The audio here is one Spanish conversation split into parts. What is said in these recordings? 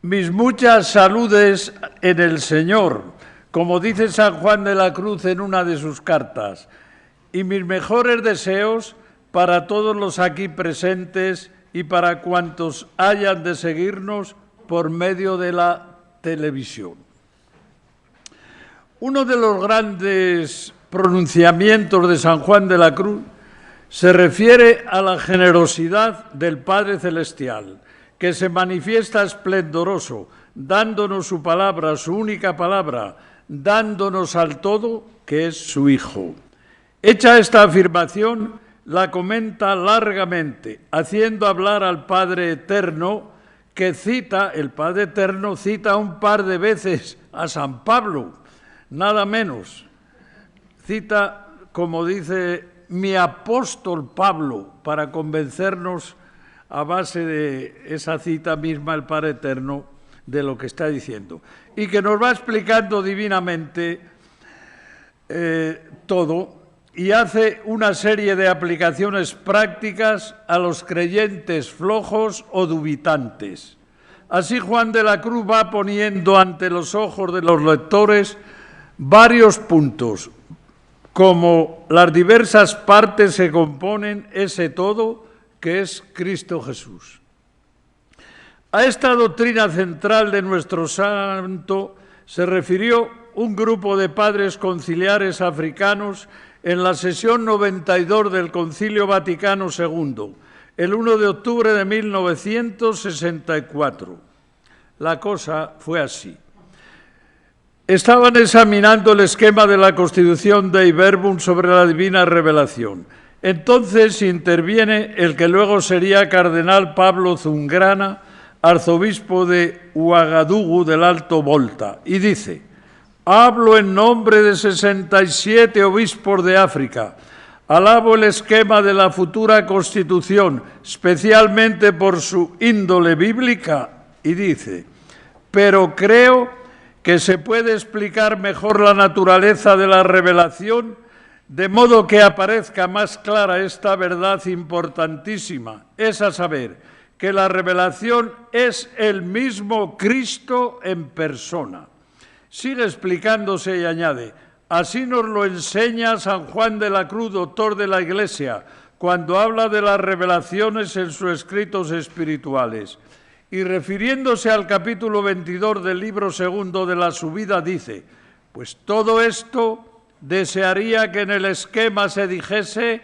Mis muchas saludes en el Señor, como dice San Juan de la Cruz en una de sus cartas, y mis mejores deseos para todos los aquí presentes y para cuantos hayan de seguirnos por medio de la televisión. Uno de los grandes pronunciamientos de San Juan de la Cruz se refiere a la generosidad del Padre Celestial, que se manifiesta esplendoroso, dándonos su palabra, su única palabra, dándonos al todo, que es su Hijo. Hecha esta afirmación, la comenta largamente, haciendo hablar al Padre Eterno, que el Padre Eterno cita un par de veces a San Pablo, nada menos. Cita, como dice mi apóstol Pablo, para convencernos a base de esa cita misma el Padre Eterno de lo que está diciendo. Y que nos va explicando divinamente todo y hace una serie de aplicaciones prácticas a los creyentes flojos o dubitantes. Así Juan de la Cruz va poniendo ante los ojos de los lectores varios puntos, como las diversas partes que componen ese todo que es Cristo Jesús. A esta doctrina central de nuestro santo se refirió un grupo de padres conciliares africanos en la sesión 92 del Concilio Vaticano II, el 1 de octubre de 1964. La cosa fue así. Estaban examinando el esquema de la Constitución Dei Verbum sobre la divina revelación. Entonces interviene el que luego sería cardenal Pablo Zungrana, arzobispo de Ouagadougou del Alto Volta, y dice: hablo en nombre de 67 obispos de África. Alabo el esquema de la futura Constitución, especialmente por su índole bíblica, y dice: pero creo que se puede explicar mejor la naturaleza de la revelación, de modo que aparezca más clara esta verdad importantísima, es a saber, que la revelación es el mismo Cristo en persona. Sigue explicándose y añade: así nos lo enseña San Juan de la Cruz, doctor de la Iglesia, cuando habla de las revelaciones en sus escritos espirituales. Y refiriéndose al capítulo 22 del libro segundo de la Subida, dice: pues todo esto desearía que en el esquema se dijese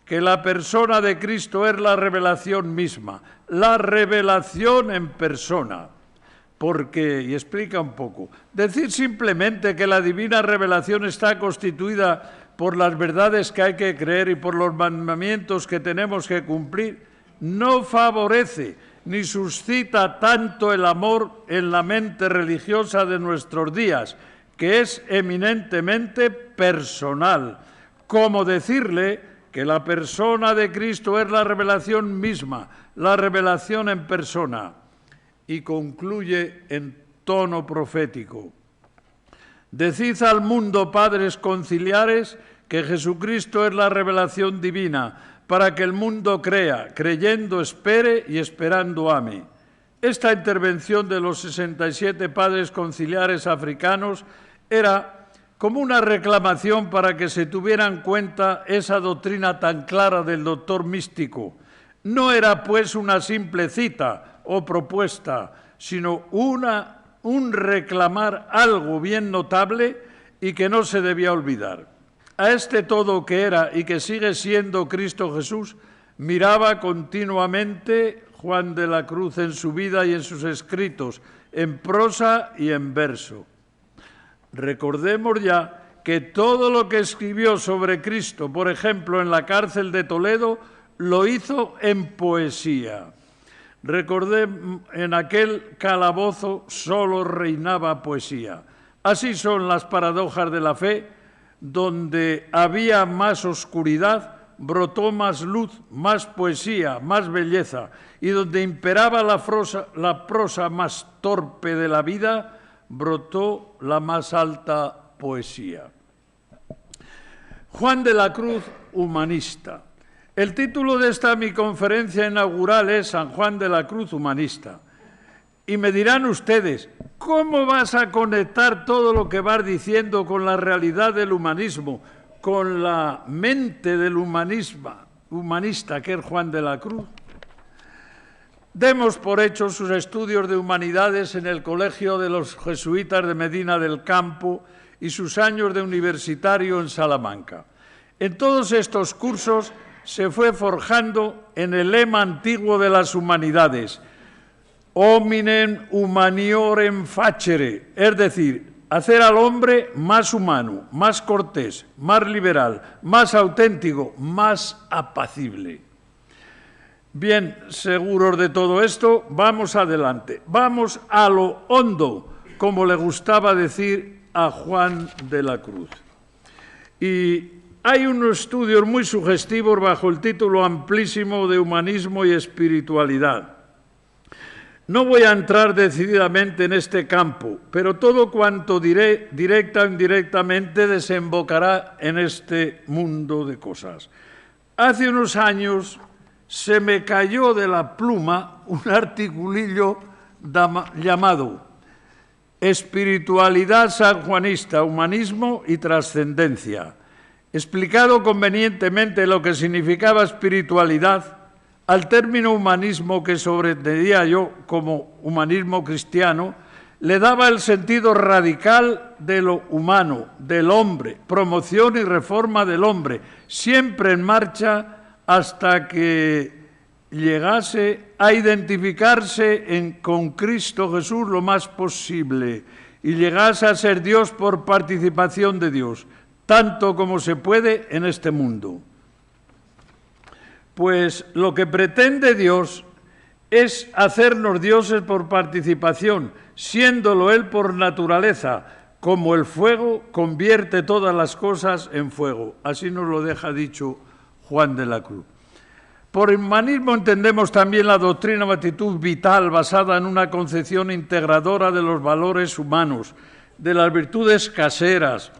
que la persona de Cristo es la revelación misma, la revelación en persona. Porque, y explica un poco, decir simplemente que la divina revelación está constituida por las verdades que hay que creer y por los mandamientos que tenemos que cumplir, no favorece ni suscita tanto el amor en la mente religiosa de nuestros días, que es eminentemente personal, como decirle que la persona de Cristo es la revelación misma, la revelación en persona. Y concluye en tono profético: decid al mundo, padres conciliares, que Jesucristo es la revelación divina, para que el mundo crea, creyendo espere y esperando ame. Esta intervención de los 67 padres conciliares africanos era como una reclamación para que se tuviera en cuenta esa doctrina tan clara del doctor místico. No era pues una simple cita o propuesta, sino un reclamar algo bien notable y que no se debía olvidar. A este todo que era y que sigue siendo Cristo Jesús, miraba continuamente Juan de la Cruz en su vida y en sus escritos, en prosa y en verso. Recordemos ya que todo lo que escribió sobre Cristo, por ejemplo, en la cárcel de Toledo, lo hizo en poesía. Recordemos, en aquel calabozo solo reinaba poesía. Así son las paradojas de la fe, donde había más oscuridad, brotó más luz, más poesía, más belleza, y donde imperaba la prosa más torpe de la vida, brotó la más alta poesía. Juan de la Cruz, humanista. El título de esta mi conferencia inaugural es San Juan de la Cruz, humanista. Y me dirán ustedes, ¿cómo vas a conectar todo lo que vas diciendo con la realidad del humanismo, con la mente del humanista que es Juan de la Cruz? Demos por hecho sus estudios de humanidades en el Colegio de los Jesuitas de Medina del Campo y sus años de universitario en Salamanca. En todos estos cursos se fue forjando en el lema antiguo de las humanidades, hominem humaniorem facere, es decir, hacer al hombre más humano, más cortés, más liberal, más auténtico, más apacible. Bien, seguros de todo esto, vamos adelante. Vamos a lo hondo, como le gustaba decir a Juan de la Cruz. Y hay unos estudios muy sugestivos bajo el título amplísimo de Humanismo y Espiritualidad. No voy a entrar decididamente en este campo, pero todo cuanto diré, directa o indirectamente, desembocará en este mundo de cosas. Hace unos años se me cayó de la pluma un articulillo llamado Espiritualidad sanjuanista, Humanismo y Trascendencia. Explicado convenientemente lo que significaba espiritualidad, al término humanismo que sobreentendía yo como humanismo cristiano, le daba el sentido radical de lo humano, del hombre, promoción y reforma del hombre, siempre en marcha hasta que llegase a identificarse con Cristo Jesús lo más posible y llegase a ser Dios por participación de Dios, tanto como se puede en este mundo. Pues lo que pretende Dios es hacernos dioses por participación, siéndolo Él por naturaleza, como el fuego convierte todas las cosas en fuego. Así nos lo deja dicho Juan de la Cruz. Por humanismo entendemos también la doctrina o actitud vital basada en una concepción integradora de los valores humanos, de las virtudes caseras,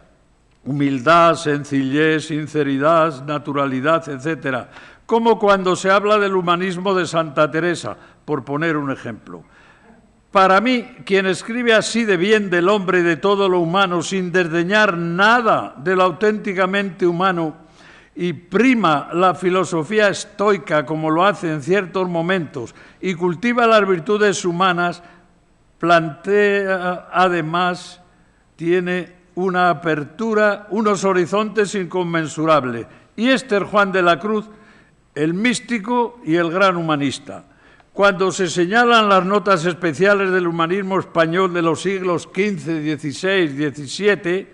humildad, sencillez, sinceridad, naturalidad, etc., como cuando se habla del humanismo de Santa Teresa, por poner un ejemplo. Para mí, quien escribe así de bien del hombre y de todo lo humano, sin desdeñar nada de lo auténticamente humano, y prima la filosofía estoica, como lo hace en ciertos momentos, y cultiva las virtudes humanas, plantea, además, tiene una apertura, unos horizontes inconmensurables. Y este es Juan de la Cruz, el místico y el gran humanista. Cuando se señalan las notas especiales del humanismo español de los siglos XV, XVI, XVII,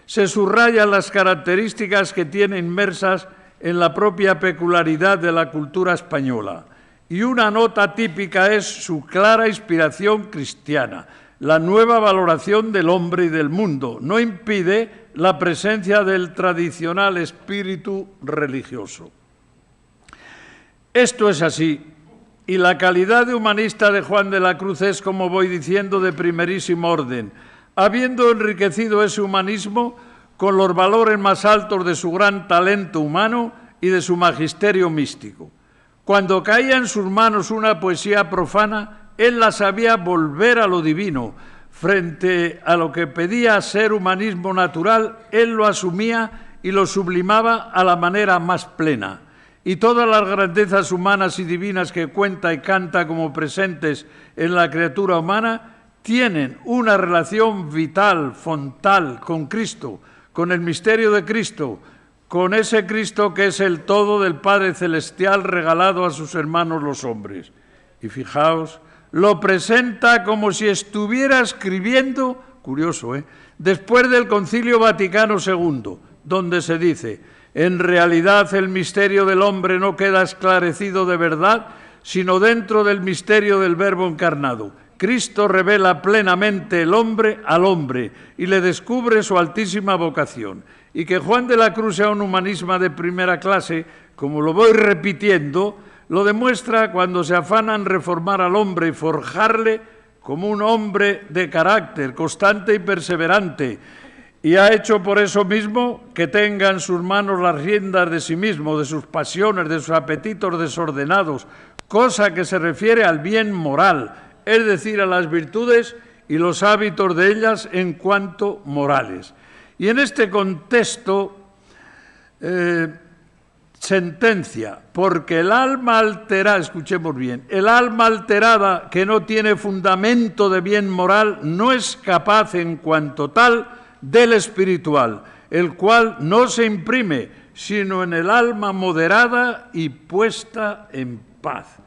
se subrayan las características que tiene inmersas en la propia peculiaridad de la cultura española. Y una nota típica es su clara inspiración cristiana. La nueva valoración del hombre y del mundo no impide la presencia del tradicional espíritu religioso. Esto es así, y la calidad de humanista de Juan de la Cruz es, como voy diciendo, de primerísimo orden, habiendo enriquecido ese humanismo con los valores más altos de su gran talento humano y de su magisterio místico. Cuando caía en sus manos una poesía profana, él la sabía volver a lo divino. Frente a lo que pedía ser humanismo natural, él lo asumía y lo sublimaba a la manera más plena. Y todas las grandezas humanas y divinas que cuenta y canta como presentes en la criatura humana tienen una relación vital, fontal, con Cristo, con el misterio de Cristo, con ese Cristo que es el todo del Padre Celestial regalado a sus hermanos los hombres. Y fijaos, lo presenta como si estuviera escribiendo, curioso, después del Concilio Vaticano II, donde se dice: en realidad el misterio del hombre no queda esclarecido de verdad, sino dentro del misterio del Verbo encarnado. Cristo revela plenamente el hombre al hombre y le descubre su altísima vocación. Y que Juan de la Cruz sea un humanista de primera clase, como lo voy repitiendo, lo demuestra cuando se afana en reformar al hombre y forjarle como un hombre de carácter, constante y perseverante, y ha hecho por eso mismo que tenga en sus manos las riendas de sí mismo, de sus pasiones, de sus apetitos desordenados, cosa que se refiere al bien moral, es decir, a las virtudes y los hábitos de ellas en cuanto morales. Y en este contexto, sentencia, porque el alma alterada, escuchemos bien, el alma alterada que no tiene fundamento de bien moral no es capaz en cuanto tal del espiritual, el cual no se imprime, sino en el alma moderada y puesta en paz.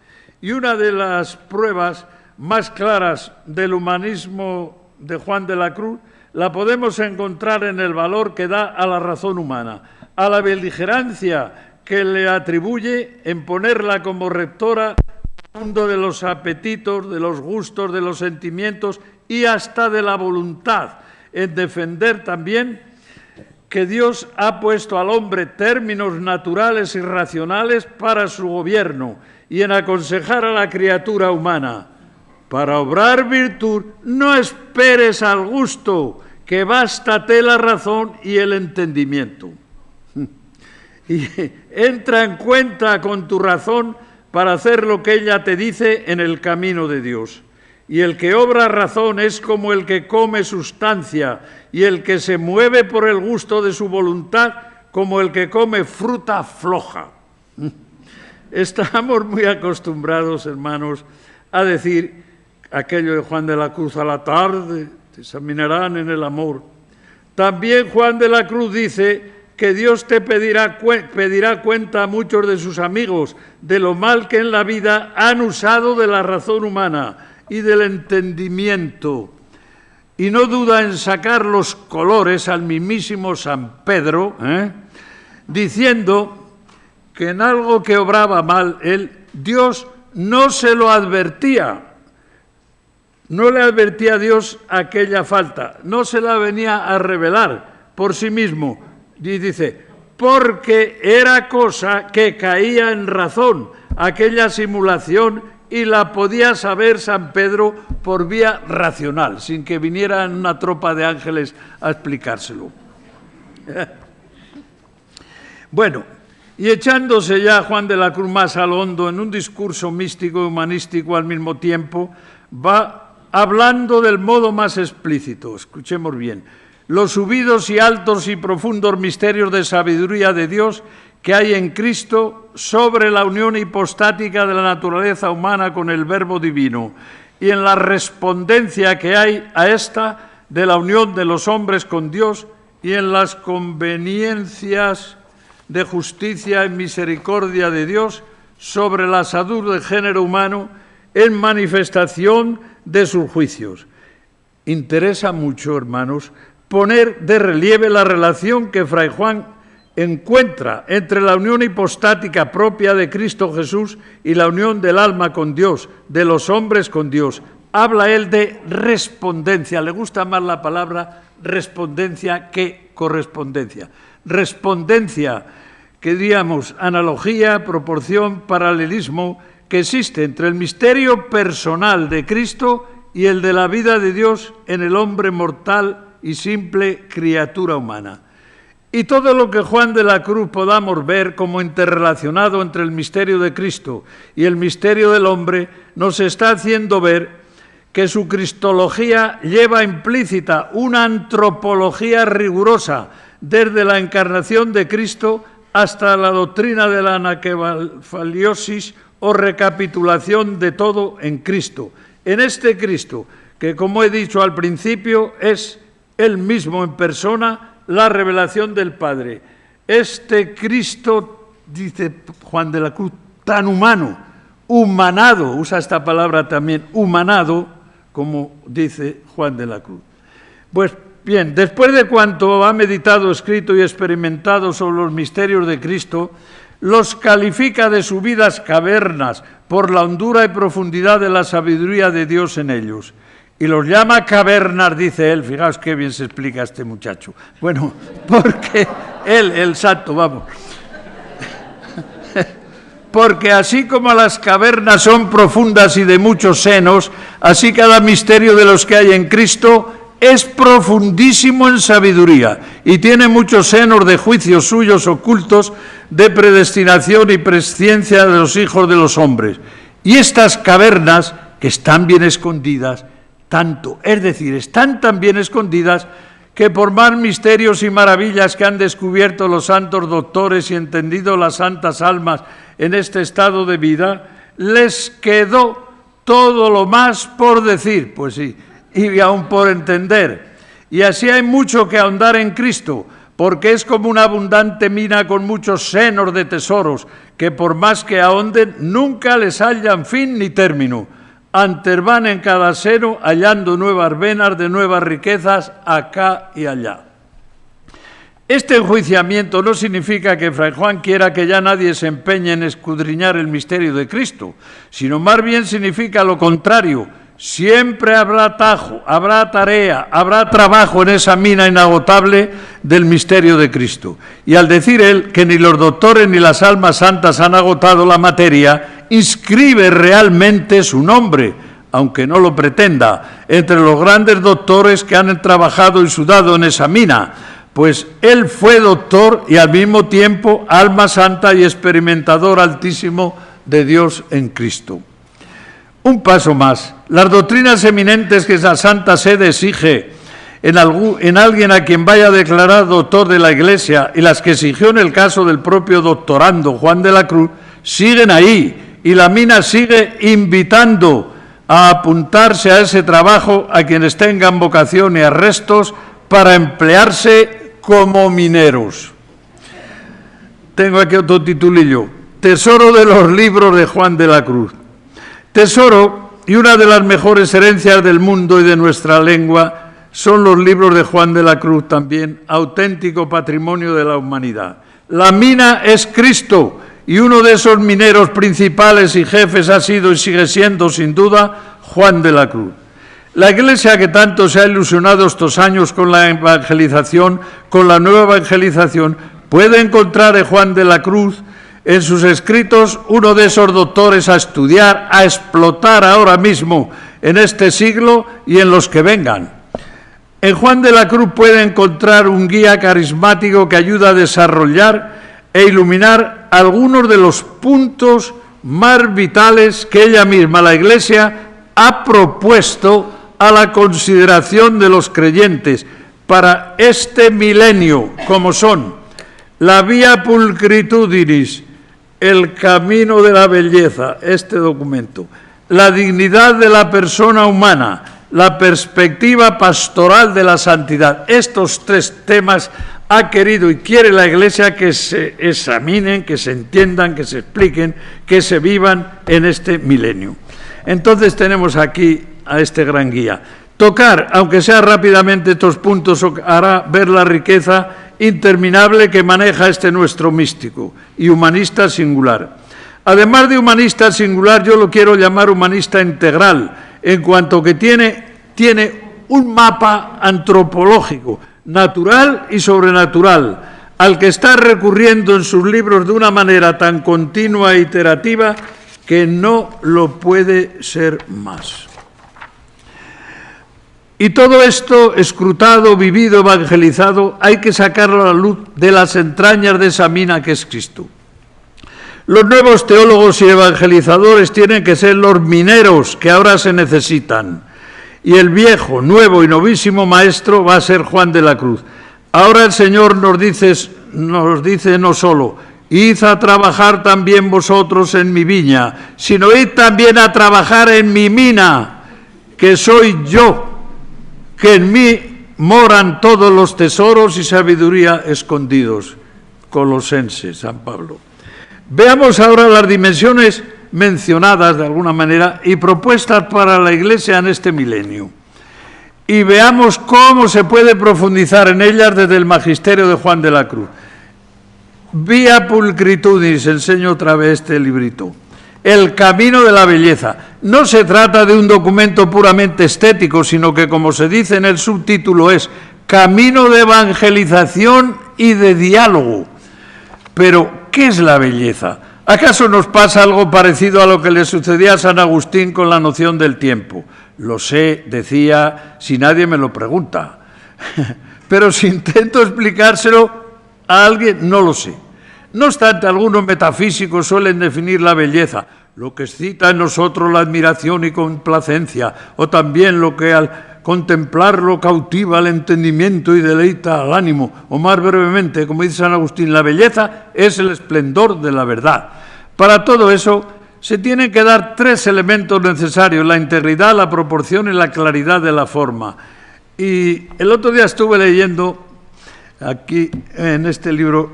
Y una de las pruebas más claras del humanismo de Juan de la Cruz la podemos encontrar en el valor que da a la razón humana, a la beligerancia que le atribuye en ponerla como rectora del mundo de los apetitos, de los gustos, de los sentimientos y hasta de la voluntad, en defender también que Dios ha puesto al hombre términos naturales y racionales para su gobierno y en aconsejar a la criatura humana. Para obrar virtud no esperes al gusto, que bástate la razón y el entendimiento. Y entra en cuenta con tu razón para hacer lo que ella te dice en el camino de Dios. Y el que obra razón es como el que come sustancia, y el que se mueve por el gusto de su voluntad como el que come fruta floja. Estamos muy acostumbrados, hermanos, a decir aquello de Juan de la Cruz: a la tarde te examinarán en el amor. También Juan de la Cruz dice que Dios te pedirá cuenta a muchos de sus amigos de lo mal que en la vida han usado de la razón humana y del entendimiento. Y no duda en sacar los colores al mismísimo San Pedro, diciendo que en algo que obraba mal él, Dios no se lo advertía. No le advertía a Dios aquella falta, no se la venía a revelar por sí mismo. Y dice, porque era cosa que caía en razón, aquella simulación, y la podía saber San Pedro por vía racional, sin que viniera una tropa de ángeles a explicárselo. Bueno, y echándose ya Juan de la Cruz más al hondo en un discurso místico y humanístico al mismo tiempo, va hablando del modo más explícito. Escuchemos bien. Los subidos y altos y profundos misterios de sabiduría de Dios que hay en Cristo sobre la unión hipostática de la naturaleza humana con el Verbo divino y en la respondencia que hay a esta de la unión de los hombres con Dios y en las conveniencias de justicia y misericordia de Dios sobre la salud del género humano en manifestación de sus juicios. Interesa mucho, hermanos, poner de relieve la relación que Fray Juan encuentra entre la unión hipostática propia de Cristo Jesús y la unión del alma con Dios, de los hombres con Dios. Habla él de respondencia. Le gusta más la palabra respondencia que correspondencia. Respondencia, que diríamos analogía, proporción, paralelismo, que existe entre el misterio personal de Cristo y el de la vida de Dios en el hombre mortal y simple criatura humana. Y todo lo que Juan de la Cruz podamos ver como interrelacionado entre el misterio de Cristo y el misterio del hombre, nos está haciendo ver que su cristología lleva implícita una antropología rigurosa, desde la encarnación de Cristo hasta la doctrina de la anaquefaliosis o recapitulación de todo en Cristo. En este Cristo, que como he dicho al principio, es él mismo en persona, la revelación del Padre. Este Cristo, dice Juan de la Cruz, tan humano, humanado, usa esta palabra también, humanado, como dice Juan de la Cruz. Pues bien, después de cuanto ha meditado, escrito y experimentado sobre los misterios de Cristo, los califica de subidas cavernas por la hondura y profundidad de la sabiduría de Dios en ellos. Y los llama cavernas, dice él. Fijaos qué bien se explica este muchacho. Bueno, porque él, el santo, vamos. Porque así como las cavernas son profundas y de muchos senos, así cada misterio de los que hay en Cristo es profundísimo en sabiduría y tiene muchos senos de juicios suyos ocultos, de predestinación y presciencia de los hijos de los hombres. Y estas cavernas que están bien escondidas, están tan bien escondidas que por más misterios y maravillas que han descubierto los santos doctores y entendido las santas almas en este estado de vida, les quedó todo lo más por decir, pues sí, y aún por entender. Y así hay mucho que ahondar en Cristo, porque es como una abundante mina con muchos senos de tesoros, que por más que ahonden, nunca les hallan fin ni término. Antes van en cada seno hallando nuevas venas de nuevas riquezas acá y allá. Este enjuiciamiento no significa que Fray Juan quiera que ya nadie se empeñe en escudriñar el misterio de Cristo, sino más bien significa lo contrario. Siempre habrá atajo, habrá tarea, habrá trabajo en esa mina inagotable del misterio de Cristo. Y al decir él que ni los doctores ni las almas santas han agotado la materia, inscribe realmente su nombre, aunque no lo pretenda, entre los grandes doctores que han trabajado y sudado en esa mina, pues él fue doctor y al mismo tiempo alma santa y experimentador altísimo de Dios en Cristo. Un paso más. Las doctrinas eminentes que la Santa Sede exige en alguien a quien vaya a declarar doctor de la Iglesia y las que exigió en el caso del propio doctorando Juan de la Cruz, siguen ahí y la mina sigue invitando a apuntarse a ese trabajo a quienes tengan vocación y arrestos para emplearse como mineros. Tengo aquí otro titulillo. Tesoro de los libros de Juan de la Cruz. Tesoro y una de las mejores herencias del mundo y de nuestra lengua son los libros de Juan de la Cruz, también auténtico patrimonio de la humanidad. La mina es Cristo y uno de esos mineros principales y jefes ha sido y sigue siendo, sin duda, Juan de la Cruz. La Iglesia que tanto se ha ilusionado estos años con la evangelización, con la nueva evangelización, puede encontrar en Juan de la Cruz en sus escritos uno de esos doctores a estudiar, a explotar ahora mismo en este siglo y en los que vengan. En Juan de la Cruz puede encontrar un guía carismático que ayuda a desarrollar e iluminar algunos de los puntos más vitales que ella misma, la Iglesia, ha propuesto a la consideración de los creyentes para este milenio, como son la vía pulcritudinis, el camino de la belleza, este documento, la dignidad de la persona humana, la perspectiva pastoral de la santidad. Estos tres temas ha querido y quiere la Iglesia que se examinen, que se entiendan, que se expliquen, que se vivan en este milenio. Entonces tenemos aquí a este gran guía. Tocar, aunque sea rápidamente, estos puntos hará ver la riqueza interminable que maneja este nuestro místico y humanista singular. Además de humanista singular, yo lo quiero llamar humanista integral, en cuanto que tiene un mapa antropológico, natural y sobrenatural, al que está recurriendo en sus libros de una manera tan continua e iterativa que no lo puede ser más. Y todo esto, escrutado, vivido, evangelizado, hay que sacarlo a la luz de las entrañas de esa mina que es Cristo. Los nuevos teólogos y evangelizadores tienen que ser los mineros que ahora se necesitan. Y el viejo, nuevo y novísimo maestro va a ser Juan de la Cruz. Ahora el Señor nos dice no solo, id a trabajar también vosotros en mi viña, sino id también a trabajar en mi mina, que soy yo, que en mí moran todos los tesoros y sabiduría escondidos. Colosenses, San Pablo. Veamos ahora las dimensiones mencionadas de alguna manera y propuestas para la Iglesia en este milenio. Y veamos cómo se puede profundizar en ellas desde el magisterio de Juan de la Cruz. Vía pulcritudinis, enseño otra vez este librito. El camino de la belleza. No se trata de un documento puramente estético, sino que, como se dice en el subtítulo, es camino de evangelización y de diálogo. Pero, ¿qué es la belleza? ¿Acaso nos pasa algo parecido a lo que le sucedía a San Agustín con la noción del tiempo? Lo sé, decía, si nadie me lo pregunta. Pero si intento explicárselo a alguien, no lo sé. No obstante, algunos metafísicos suelen definir la belleza. lo que excita en nosotros la admiración y complacencia, o también lo que al contemplarlo cautiva el entendimiento y deleita al ánimo, o más brevemente, como dice San Agustín, la belleza es el esplendor de la verdad. Para todo eso se tienen que dar tres elementos necesarios: la integridad, la proporción y la claridad de la forma. Y el otro día estuve leyendo aquí en este libro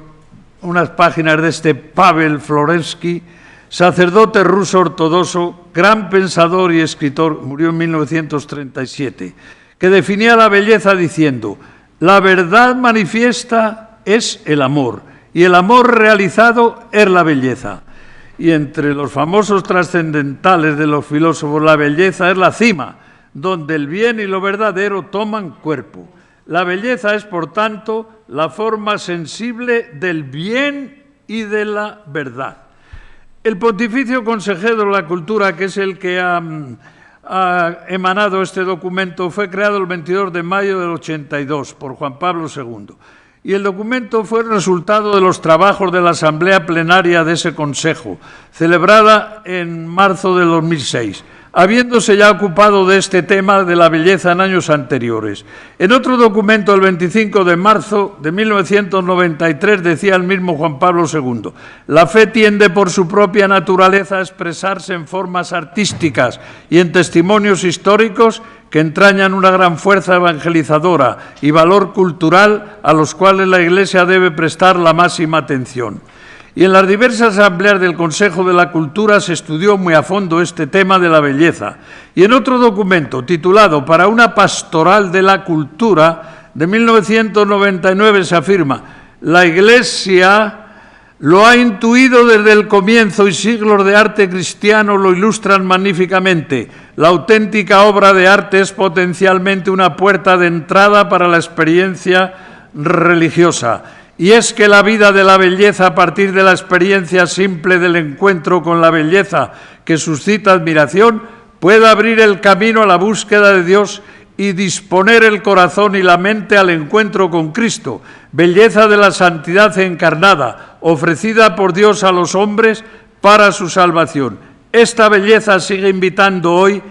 unas páginas de este Pavel Florensky, sacerdote ruso ortodoxo, gran pensador y escritor, murió en 1937, que definía la belleza diciendo: la verdad manifiesta es el amor, y el amor realizado es la belleza. Y entre los famosos trascendentales de los filósofos, la belleza es la cima, donde el bien y lo verdadero toman cuerpo. La belleza es, por tanto, la forma sensible del bien y de la verdad. El Pontificio Consejero de la Cultura, que es el que ha emanado este documento, fue creado el 22 de mayo del 82 por Juan Pablo II. Y el documento fue el resultado de los trabajos de la Asamblea Plenaria de ese Consejo, celebrada en marzo de 2006, habiéndose ya ocupado de este tema de la belleza en años anteriores. En otro documento, el 25 de marzo de 1993, decía el mismo Juan Pablo II: la fe tiende por su propia naturaleza a expresarse en formas artísticas y en testimonios históricos que entrañan una gran fuerza evangelizadora y valor cultural a los cuales la Iglesia debe prestar la máxima atención. Y en las diversas asambleas del Consejo de la Cultura se estudió muy a fondo este tema de la belleza. Y en otro documento, titulado Para una pastoral de la cultura, de 1999, se afirma: la Iglesia lo ha intuido desde el comienzo y siglos de arte cristiano lo ilustran magníficamente. La auténtica obra de arte es potencialmente una puerta de entrada para la experiencia religiosa. Y es que la vida de la belleza, a partir de la experiencia simple del encuentro con la belleza que suscita admiración, puede abrir el camino a la búsqueda de Dios y disponer el corazón y la mente al encuentro con Cristo, belleza de la santidad encarnada, ofrecida por Dios a los hombres para su salvación. Esta belleza sigue invitando hoy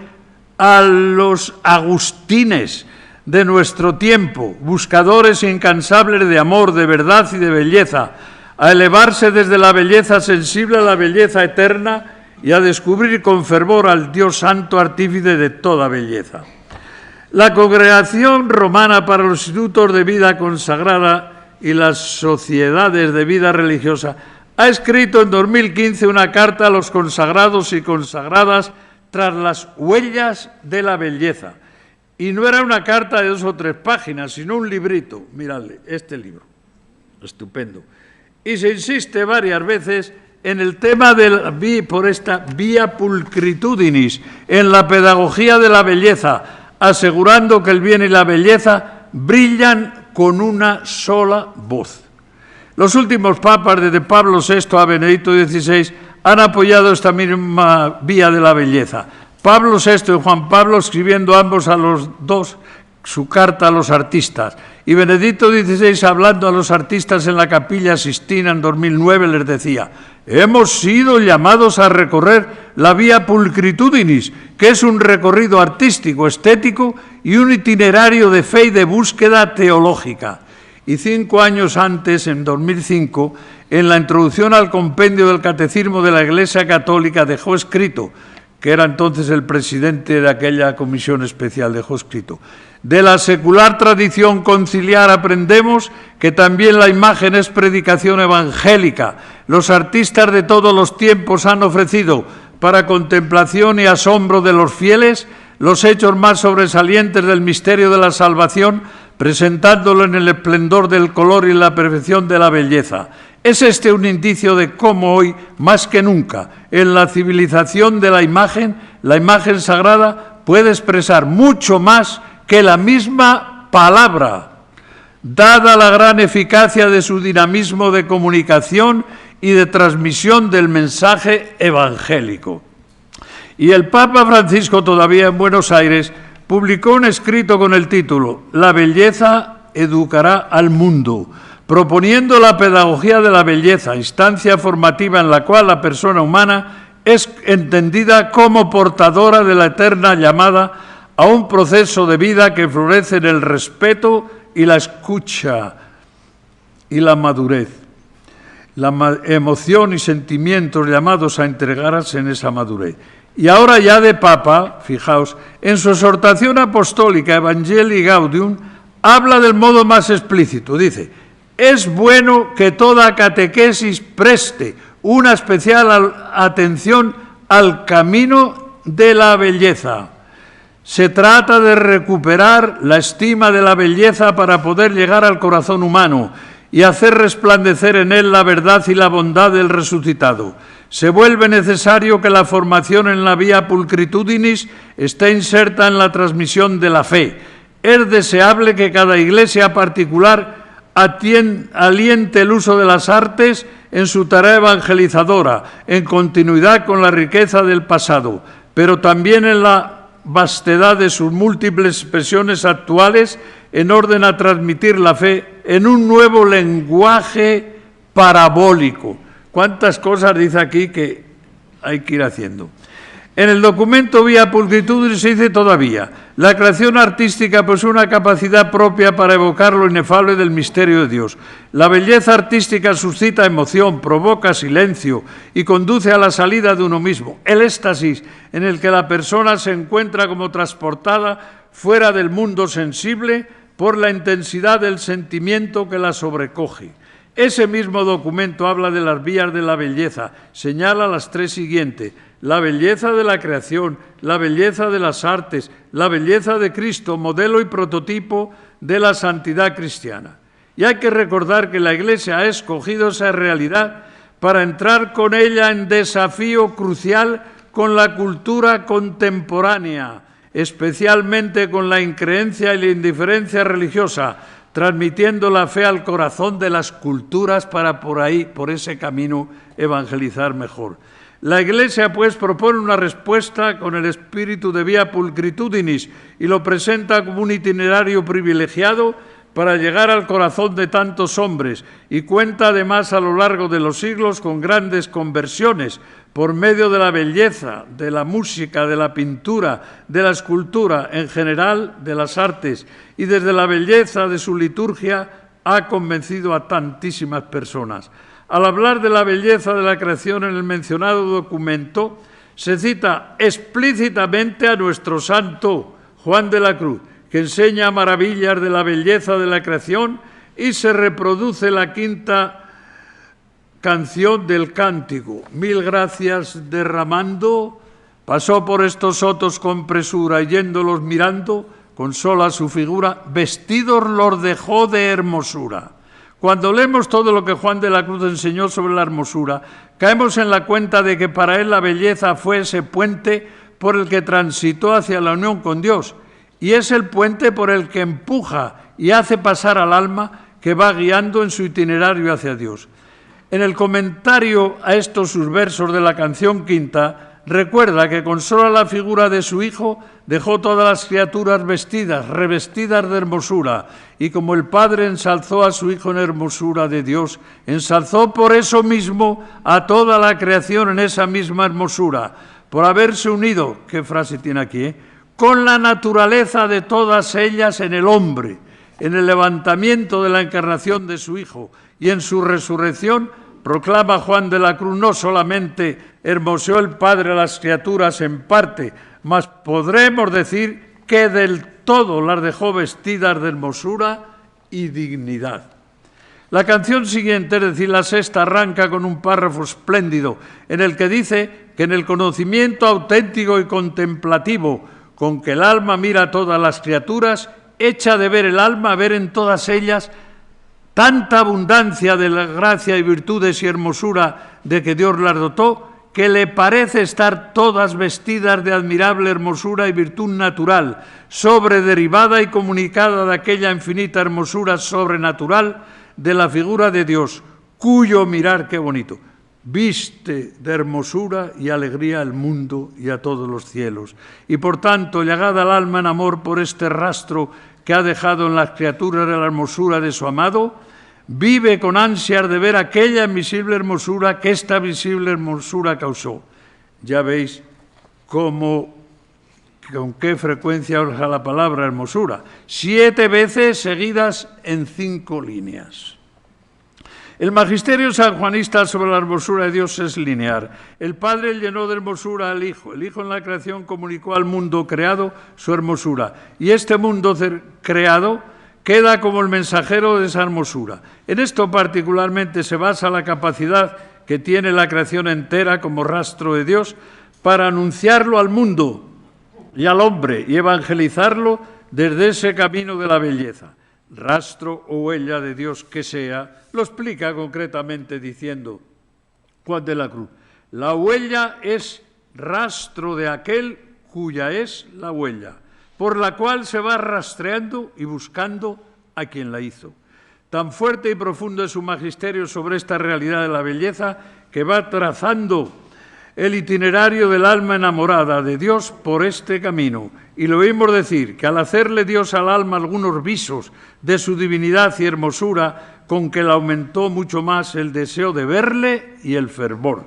a los agustines de nuestro tiempo, buscadores incansables de amor, de verdad y de belleza, a elevarse desde la belleza sensible a la belleza eterna y a descubrir con fervor al Dios santo, artífice de toda belleza. La Congregación Romana para los Institutos de Vida Consagrada y las Sociedades de Vida Religiosa ha escrito en 2015 una carta a los consagrados y consagradas tras las huellas de la belleza. Y no era una carta de 2 o 3 páginas, sino un librito. Miradle, este libro, estupendo. Y se insiste varias veces en el tema por esta via pulcritudinis, en la pedagogía de la belleza, asegurando que el bien y la belleza brillan con una sola voz. Los últimos papas, desde Pablo VI a Benedicto XVI, han apoyado esta misma vía de la belleza. Pablo VI y Juan Pablo escribiendo ambos a los dos su carta a los artistas. Y Benedicto XVI, hablando a los artistas en la Capilla Sistina en 2009, les decía: hemos sido llamados a recorrer la vía pulcritudinis, que es un recorrido artístico, estético y un itinerario de fe y de búsqueda teológica. Y 5 años antes, en 2005, en la introducción al compendio del Catecismo de la Iglesia Católica, dejó escrito, que era entonces el presidente de aquella comisión especial, dejó escrito: de la secular tradición conciliar aprendemos que también la imagen es predicación evangélica. Los artistas de todos los tiempos han ofrecido, para contemplación y asombro de los fieles, los hechos más sobresalientes del misterio de la salvación, presentándolo en el esplendor del color y la perfección de la belleza. Es este un indicio de cómo hoy, más que nunca, en la civilización de la imagen sagrada puede expresar mucho más que la misma palabra, dada la gran eficacia de su dinamismo de comunicación y de transmisión del mensaje evangélico. Y el Papa Francisco, todavía en Buenos Aires, publicó un escrito con el título «La belleza educará al mundo», proponiendo la pedagogía de la belleza, instancia formativa en la cual la persona humana es entendida como portadora de la eterna llamada a un proceso de vida que florece en el respeto y la escucha y la madurez. La emoción y sentimientos llamados a entregarse en esa madurez. Y ahora ya de Papa, fijaos, en su exhortación apostólica Evangelii Gaudium, habla del modo más explícito. Dice, es bueno que toda catequesis preste una especial atención al camino de la belleza. Se trata de recuperar la estima de la belleza para poder llegar al corazón humano y hacer resplandecer en él la verdad y la bondad del resucitado. Se vuelve necesario que la formación en la vía pulcritudinis esté inserta en la transmisión de la fe. Es deseable que cada iglesia particular aliente el uso de las artes en su tarea evangelizadora, en continuidad con la riqueza del pasado, pero también en la vastedad de sus múltiples expresiones actuales, en orden a transmitir la fe en un nuevo lenguaje parabólico. ¿Cuántas cosas dice aquí que hay que ir haciendo? En el documento Vía Pulcritudinis se dice todavía, la creación artística posee una capacidad propia para evocar lo inefable del misterio de Dios. La belleza artística suscita emoción, provoca silencio y conduce a la salida de uno mismo. El éxtasis en el que la persona se encuentra como transportada fuera del mundo sensible por la intensidad del sentimiento que la sobrecoge. Ese mismo documento habla de las vías de la belleza, señala las tres siguientes: la belleza de la creación, la belleza de las artes, la belleza de Cristo, modelo y prototipo de la santidad cristiana. Y hay que recordar que la Iglesia ha escogido esa realidad para entrar con ella en desafío crucial con la cultura contemporánea, especialmente con la increencia y la indiferencia religiosa, transmitiendo la fe al corazón de las culturas para por ese camino, evangelizar mejor. La Iglesia, pues, propone una respuesta con el espíritu de Vía Pulcritudinis y lo presenta como un itinerario privilegiado para llegar al corazón de tantos hombres, y cuenta además a lo largo de los siglos con grandes conversiones por medio de la belleza, de la música, de la pintura, de la escultura, en general de las artes, y desde la belleza de su liturgia ha convencido a tantísimas personas. Al hablar de la belleza de la creación en el mencionado documento, se cita explícitamente a nuestro santo Juan de la Cruz, que enseña maravillas de la belleza de la creación, y se reproduce la quinta canción del cántico. Mil gracias derramando, pasó por estos sotos con presura, y yéndolos mirando, con sola su figura, vestidos los dejó de hermosura. Cuando leemos todo lo que Juan de la Cruz enseñó sobre la hermosura, caemos en la cuenta de que para él la belleza fue ese puente por el que transitó hacia la unión con Dios, y es el puente por el que empuja y hace pasar al alma que va guiando en su itinerario hacia Dios. En el comentario a estos sus versos de la canción quinta, recuerda que con sola la figura de su Hijo dejó todas las criaturas vestidas, revestidas de hermosura, y como el Padre ensalzó a su Hijo en hermosura de Dios, ensalzó por eso mismo a toda la creación en esa misma hermosura, por haberse unido, ¿qué frase tiene aquí?, con la naturaleza de todas ellas en el hombre, en el levantamiento de la encarnación de su Hijo y en su resurrección. Proclama Juan de la Cruz, no solamente hermoseó el Padre a las criaturas en parte, mas podremos decir que del todo las dejó vestidas de hermosura y dignidad. La canción siguiente, es decir, la sexta, arranca con un párrafo espléndido en el que dice que en el conocimiento auténtico y contemplativo con que el alma mira a todas las criaturas, echa de ver el alma ver en todas ellas tanta abundancia de la gracia y virtudes y hermosura de que Dios las dotó, que le parece estar todas vestidas de admirable hermosura y virtud natural, sobrederivada y comunicada de aquella infinita hermosura sobrenatural de la figura de Dios, cuyo mirar, qué bonito, viste de hermosura y alegría al mundo y a todos los cielos. Y por tanto, llegada al alma en amor por este rastro que ha dejado en las criaturas de la hermosura de su amado, vive con ansias de ver aquella invisible hermosura que esta visible hermosura causó. Ya veis con qué frecuencia usa la palabra hermosura. 7 veces seguidas en 5 líneas. El magisterio sanjuanista sobre la hermosura de Dios es lineal. El Padre llenó de hermosura al Hijo. El Hijo en la creación comunicó al mundo creado su hermosura. Y este mundo creado queda como el mensajero de esa hermosura. En esto particularmente se basa la capacidad que tiene la creación entera como rastro de Dios para anunciarlo al mundo y al hombre y evangelizarlo desde ese camino de la belleza. Rastro o huella de Dios que sea, lo explica concretamente diciendo Juan de la Cruz: la huella es rastro de aquel cuya es la huella, por la cual se va rastreando y buscando a quien la hizo. Tan fuerte y profundo es su magisterio sobre esta realidad de la belleza que va trazando el itinerario del alma enamorada de Dios por este camino. Y lo oímos decir que al hacerle Dios al alma algunos visos de su divinidad y hermosura, con que la aumentó mucho más el deseo de verle y el fervor.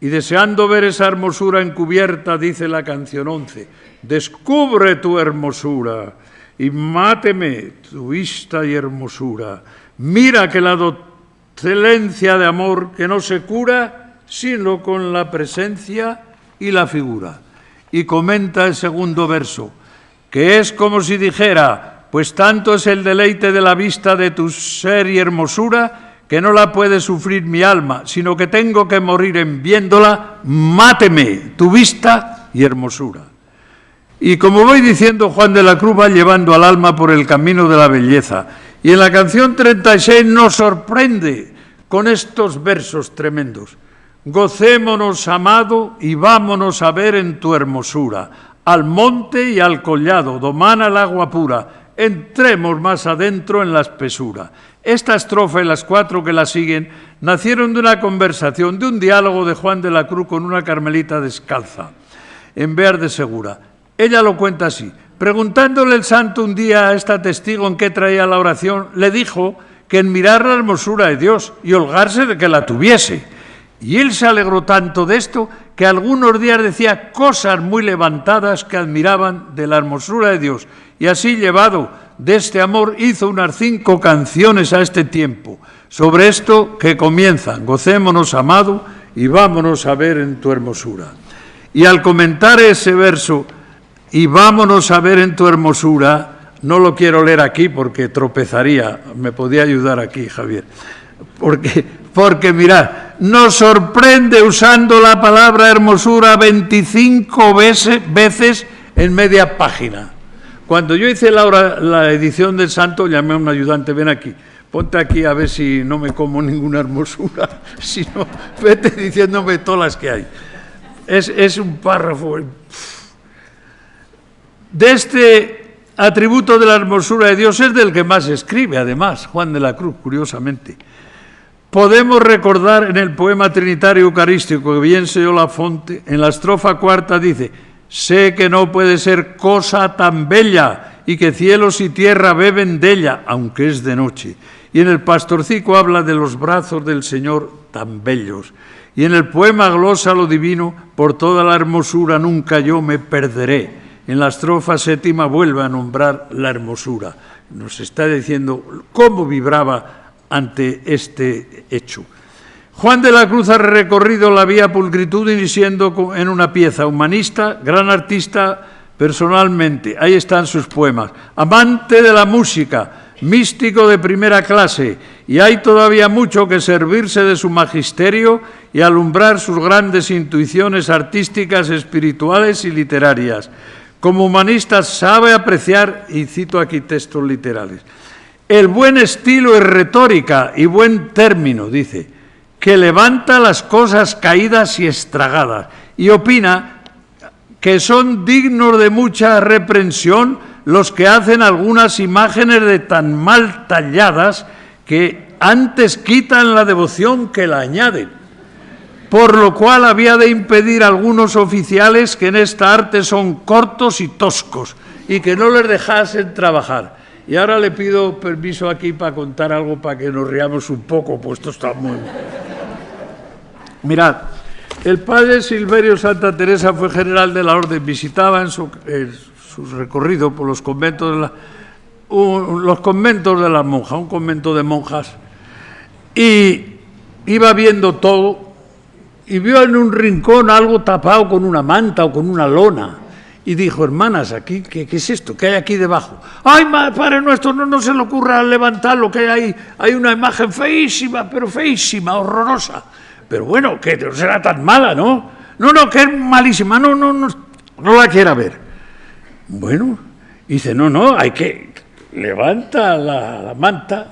Y deseando ver esa hermosura encubierta, dice la canción 11, descubre tu hermosura y máteme tu vista y hermosura. Mira que la docencia de amor que no se cura sino con la presencia y la figura. Y comenta el segundo verso, que es como si dijera, pues tanto es el deleite de la vista de tu ser y hermosura, que no la puede sufrir mi alma, sino que tengo que morir en viéndola, máteme tu vista y hermosura. Y como voy diciendo, Juan de la Cruz va llevando al alma por el camino de la belleza. Y en la canción 36 nos sorprende con estos versos tremendos. Gocémonos, amado, y vámonos a ver en tu hermosura, al monte y al collado, domana el agua pura, entremos más adentro en la espesura. Esta estrofa y las 4 que la siguen nacieron de una conversación, de un diálogo de Juan de la Cruz con una carmelita descalza, en Bear de Segura. Ella lo cuenta así. Preguntándole el santo un día a esta testigo en qué traía la oración, le dijo que en mirar la hermosura de Dios y holgarse de que la tuviese. Y él se alegró tanto de esto que algunos días decía cosas muy levantadas que admiraban de la hermosura de Dios. Y así, llevado de este amor, hizo unas 5 canciones a este tiempo, sobre esto que comienzan, gocémonos, amado, y vámonos a ver en tu hermosura. Y al comentar ese verso, y vámonos a ver en tu hermosura, no lo quiero leer aquí porque tropezaría, me podía ayudar aquí, Javier, porque mirad, nos sorprende usando la palabra hermosura 25 veces en media página. Cuando yo hice la edición del santo, llamé a un ayudante, ven aquí, ponte aquí a ver si no me como ninguna hermosura, si no, vete diciéndome todas las que hay. Es un párrafo. De este atributo de la hermosura de Dios es del que más escribe, además, Juan de la Cruz, curiosamente. Podemos recordar en el poema trinitario eucarístico que bien selló la fonte, en la estrofa 4 dice, sé que no puede ser cosa tan bella y que cielos y tierra beben de ella, aunque es de noche. Y en el pastorcico habla de los brazos del Señor tan bellos. Y en el poema glosa lo divino, por toda la hermosura nunca yo me perderé. En la estrofa 7 vuelve a nombrar la hermosura. Nos está diciendo cómo vibraba ante este hecho. Juan de la Cruz ha recorrido la vía pulcritudini siendo en una pieza humanista, gran artista personalmente. Ahí están sus poemas. Amante de la música, místico de primera clase, y hay todavía mucho que servirse de su magisterio y alumbrar sus grandes intuiciones artísticas, espirituales y literarias. Como humanista sabe apreciar, y cito aquí textos literales, el buen estilo y retórica y buen término, dice, que levanta las cosas caídas y estragadas, y opina que son dignos de mucha reprensión los que hacen algunas imágenes de tan mal talladas que antes quitan la devoción que la añaden, por lo cual había de impedir a algunos oficiales que en esta arte son cortos y toscos y que no les dejasen trabajar. Y ahora le pido permiso aquí para contar algo para que nos riamos un poco, pues esto está muy... Mirad, El padre Silverio Santa Teresa fue general de la orden, visitaba en su recorrido por los conventos de las monjas, un convento de monjas, y iba viendo todo, y vio en un rincón algo tapado con una manta o con una lona, y dijo: hermanas, aquí, ¿qué es esto? ¿Qué hay aquí debajo? ¡Ay, Padre nuestro, no se le ocurra levantarlo, que hay ahí! Hay una imagen feísima, pero feísima, horrorosa. Pero bueno, que no será tan mala, ¿no? No, que es malísima, no la quiera ver. Bueno, dice: no, hay que... Levanta la manta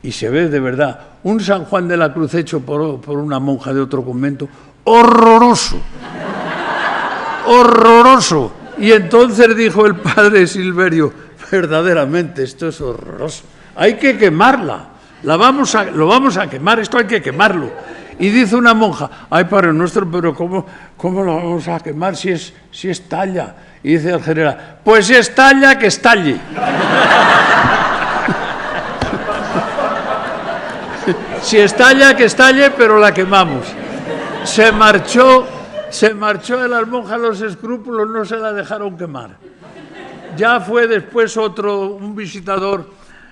y se ve de verdad un San Juan de la Cruz hecho por una monja de otro convento, horroroso, horroroso. Y entonces dijo el padre Silverio: verdaderamente esto es horroroso, hay que quemarla, lo vamos a quemar, esto hay que quemarlo. Y dice una monja: ay, Padre nuestro, pero ¿cómo lo vamos a quemar si es talla? Y dice el general: pues si es talla, que estalle. Si estalla, que estalle, pero la quemamos. Se marchó de las monjas los escrúpulos, no se la dejaron quemar. Ya fue después un visitador,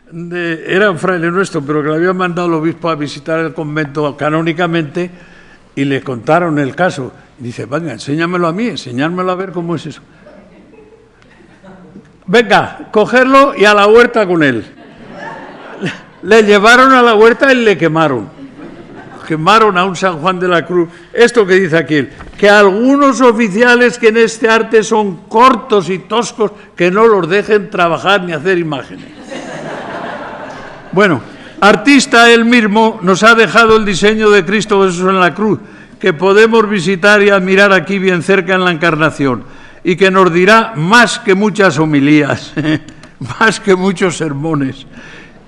era un fraile nuestro, pero que le había mandado el obispo a visitar el convento canónicamente, y le contaron el caso. Y dice: venga, enséñamelo a mí, enseñármelo a ver cómo es eso. Venga, cogerlo y a la huerta con él. Le llevaron a la huerta y le quemaron. Quemaron a un San Juan de la Cruz. Esto que dice aquí, que algunos oficiales que en este arte son cortos y toscos, que no los dejen trabajar ni hacer imágenes. Bueno, artista él mismo, nos ha dejado el diseño de Cristo Jesús en la cruz, que podemos visitar y admirar aquí bien cerca en la Encarnación, y que nos dirá más que muchas homilías, más que muchos sermones.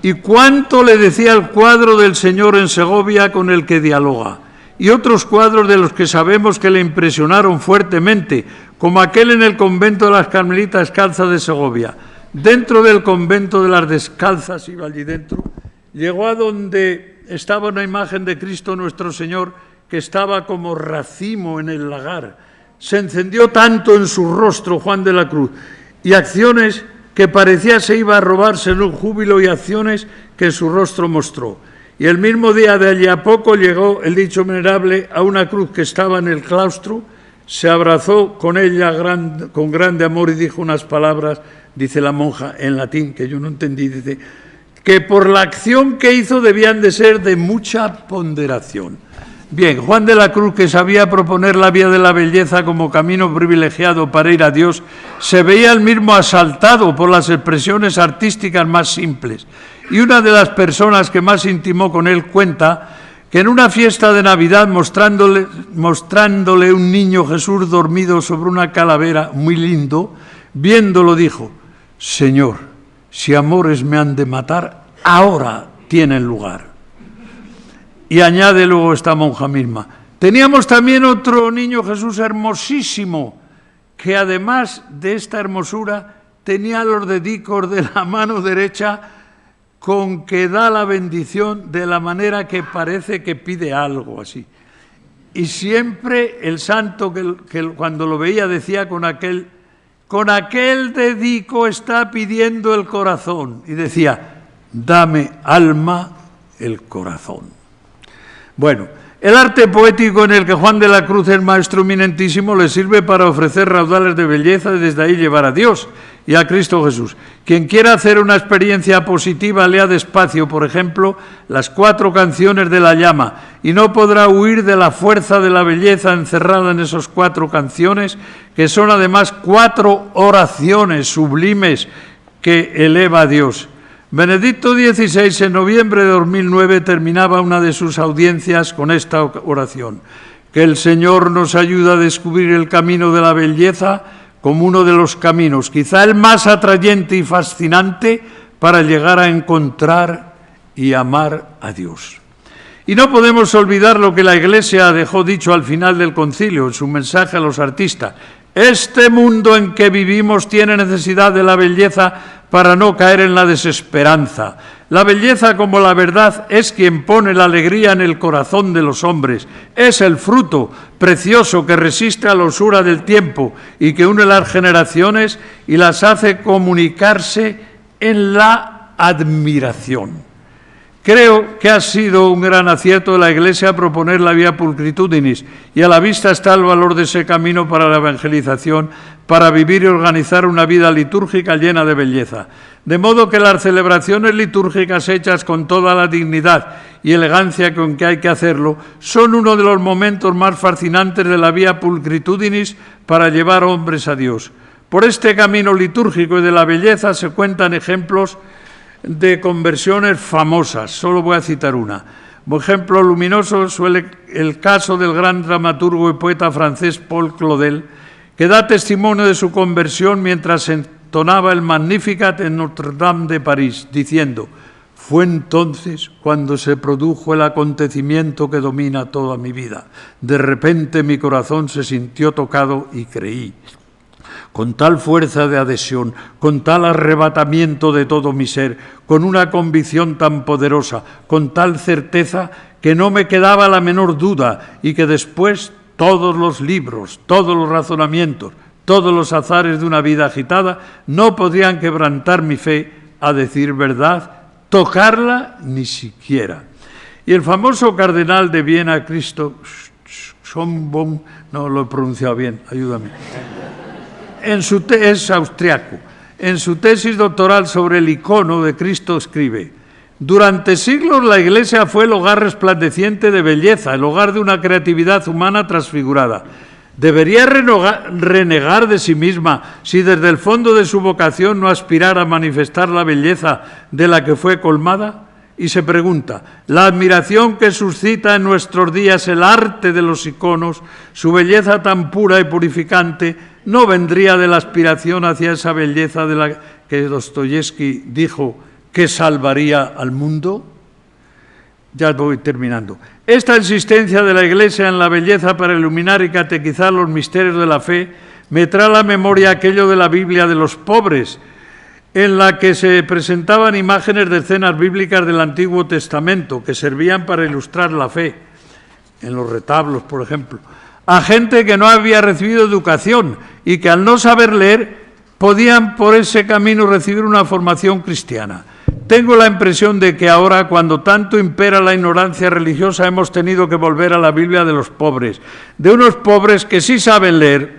Y cuánto le decía el cuadro del Señor en Segovia con el que dialoga, y otros cuadros de los que sabemos que le impresionaron fuertemente, como aquel en el convento de las Carmelitas Descalzas de Segovia. Dentro del convento de las Descalzas, iba allí dentro, llegó a donde estaba una imagen de Cristo nuestro Señor, que estaba como racimo en el lagar. Se encendió tanto en su rostro Juan de la Cruz, y acciones que parecía se iba a robarse en un júbilo, y acciones que su rostro mostró. Y el mismo día de allí a poco llegó el dicho venerable a una cruz que estaba en el claustro, se abrazó con ella con grande amor y dijo unas palabras, dice la monja en latín, que yo no entendí, dice que por la acción que hizo debían de ser de mucha ponderación. Bien, Juan de la Cruz, que sabía proponer la vía de la belleza como camino privilegiado para ir a Dios, se veía él mismo asaltado por las expresiones artísticas más simples. Y una de las personas que más intimó con él cuenta que en una fiesta de Navidad, mostrándole un niño Jesús dormido sobre una calavera muy lindo, viéndolo dijo: Señor, si amores me han de matar, ahora tienen lugar. Y añade luego esta monja misma: teníamos también otro niño Jesús hermosísimo, que además de esta hermosura tenía los dedicos de la mano derecha con que da la bendición de la manera que parece que pide algo así. Y siempre el santo que cuando lo veía decía: con aquel dedico está pidiendo el corazón. Y decía: dame, alma, el corazón. Bueno, el arte poético en el que Juan de la Cruz es maestro eminentísimo le sirve para ofrecer raudales de belleza y desde ahí llevar a Dios y a Cristo Jesús. Quien quiera hacer una experiencia positiva, lea despacio, por ejemplo, las 4 canciones de la llama, y no podrá huir de la fuerza de la belleza encerrada en esas 4 canciones, que son además 4 oraciones sublimes que eleva a Dios. Benedicto XVI, en noviembre de 2009, terminaba una de sus audiencias con esta oración: que el Señor nos ayude a descubrir el camino de la belleza como uno de los caminos, quizá el más atrayente y fascinante, para llegar a encontrar y amar a Dios. Y no podemos olvidar lo que la Iglesia dejó dicho al final del concilio, en su mensaje a los artistas: este mundo en que vivimos tiene necesidad de la belleza para no caer en la desesperanza. La belleza como la verdad es quien pone la alegría en el corazón de los hombres. Es el fruto precioso que resiste a la usura del tiempo y que une las generaciones y las hace comunicarse en la admiración. Creo que ha sido un gran acierto de la Iglesia proponer la vía pulcritudinis y a la vista está el valor de ese camino para la evangelización, para vivir y organizar una vida litúrgica llena de belleza. De modo que las celebraciones litúrgicas hechas con toda la dignidad y elegancia con que hay que hacerlo son uno de los momentos más fascinantes de la vía pulcritudinis para llevar hombres a Dios. Por este camino litúrgico y de la belleza se cuentan ejemplos de conversiones famosas. Solo voy a citar una. Por ejemplo luminoso suele el caso del gran dramaturgo y poeta francés Paul Claudel, que da testimonio de su conversión mientras entonaba el Magnificat en Notre-Dame de París, diciendo: «Fue entonces cuando se produjo el acontecimiento que domina toda mi vida. De repente mi corazón se sintió tocado y creí. Con tal fuerza de adhesión, con tal arrebatamiento de todo mi ser, con una convicción tan poderosa, con tal certeza que no me quedaba la menor duda y que después todos los libros, todos los razonamientos, todos los azares de una vida agitada no podrían quebrantar mi fe, a decir verdad, tocarla ni siquiera». Y el famoso cardenal de Viena, Cristo Schönborn, no lo he pronunciado bien, ayúdame, es austriaco. En su tesis doctoral sobre el icono de Cristo escribe: «Durante siglos la Iglesia fue el hogar resplandeciente de belleza, el hogar de una creatividad humana transfigurada. ¿Debería renegar de sí misma si desde el fondo de su vocación no aspirara a manifestar la belleza de la que fue colmada?» Y se pregunta, ¿la admiración que suscita en nuestros días el arte de los iconos, su belleza tan pura y purificante, no vendría de la aspiración hacia esa belleza de la que Dostoyevsky dijo que salvaría al mundo? Ya voy terminando. Esta insistencia de la Iglesia en la belleza para iluminar y catequizar los misterios de la fe me trae a la memoria aquello de la Biblia de los pobres, en la que se presentaban imágenes de escenas bíblicas del Antiguo Testamento que servían para ilustrar la fe, en los retablos, por ejemplo, a gente que no había recibido educación y que al no saber leer podían por ese camino recibir una formación cristiana. Tengo la impresión de que ahora, cuando tanto impera la ignorancia religiosa, hemos tenido que volver a la Biblia de los pobres, de unos pobres que sí saben leer,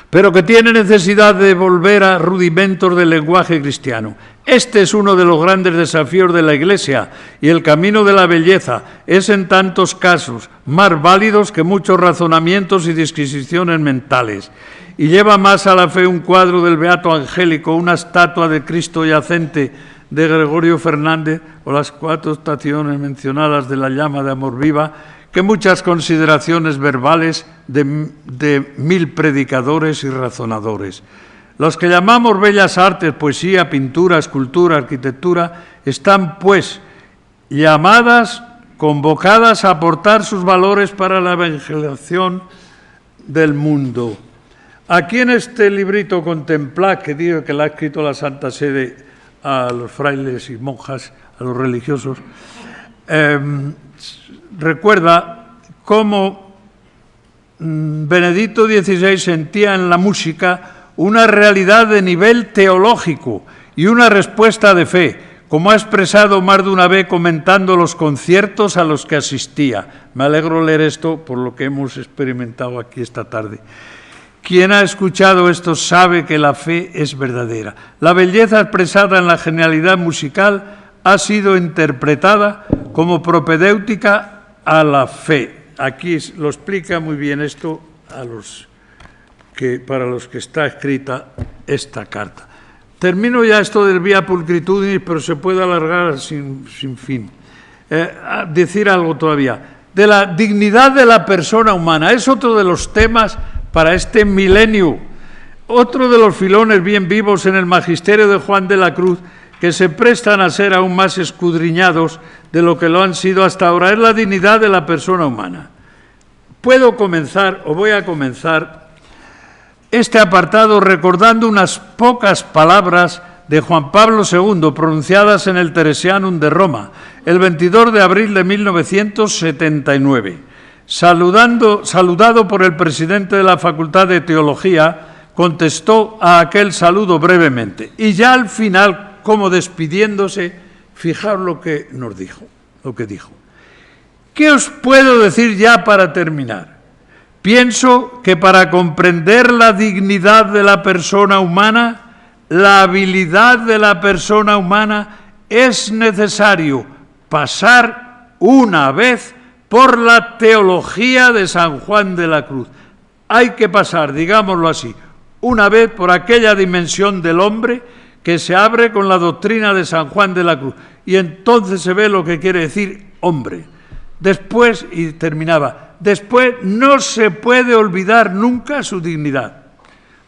pero que tienen necesidad de volver a rudimentos del lenguaje cristiano. Este es uno de los grandes desafíos de la Iglesia, y el camino de la belleza es en tantos casos más válidos que muchos razonamientos y disquisiciones mentales. Y lleva más a la fe un cuadro del Beato Angélico, una estatua de Cristo yacente de Gregorio Fernández o las 4 estaciones mencionadas de la llama de amor viva, que muchas consideraciones verbales de 1000 predicadores y razonadores. Los que llamamos bellas artes, poesía, pintura, escultura, arquitectura, están pues llamadas, convocadas a aportar sus valores para la evangelización del mundo. Aquí en este librito Contemplad, que digo que la ha escrito la Santa Sede a los frailes y monjas, a los religiosos, recuerda cómo Benedicto XVI sentía en la música una realidad de nivel teológico y una respuesta de fe, como ha expresado más de una vez comentando los conciertos a los que asistía. Me alegro leer esto por lo que hemos experimentado aquí esta tarde. Quien ha escuchado esto sabe que la fe es verdadera. La belleza expresada en la genialidad musical ha sido interpretada como propedéutica a la fe. Aquí lo explica muy bien esto para los que está escrita esta carta. Termino ya esto del vía pulcritudinis, pero se puede alargar sin fin. Decir algo todavía. De la dignidad de la persona humana. Es otro de los temas para este milenio. Otro de los filones bien vivos en el magisterio de Juan de la Cruz, que se prestan a ser aún más escudriñados de lo que lo han sido hasta ahora, es la dignidad de la persona humana. Voy a comenzar este apartado recordando unas pocas palabras de Juan Pablo II, pronunciadas en el Teresianum de Roma, el 22 de abril de 1979. Saludado por el presidente de la Facultad de Teología, contestó a aquel saludo brevemente. Y ya al final, como despidiéndose, fijaos lo que nos dijo, lo que dijo. ¿Qué os puedo decir ya para terminar? Pienso que para comprender la dignidad de la persona humana, la habilidad de la persona humana, es necesario pasar una vez por la teología de San Juan de la Cruz. Hay que pasar, digámoslo así, una vez por aquella dimensión del hombre que se abre con la doctrina de San Juan de la Cruz. Y entonces se ve lo que quiere decir hombre. Después, y terminaba, después no se puede olvidar nunca su dignidad.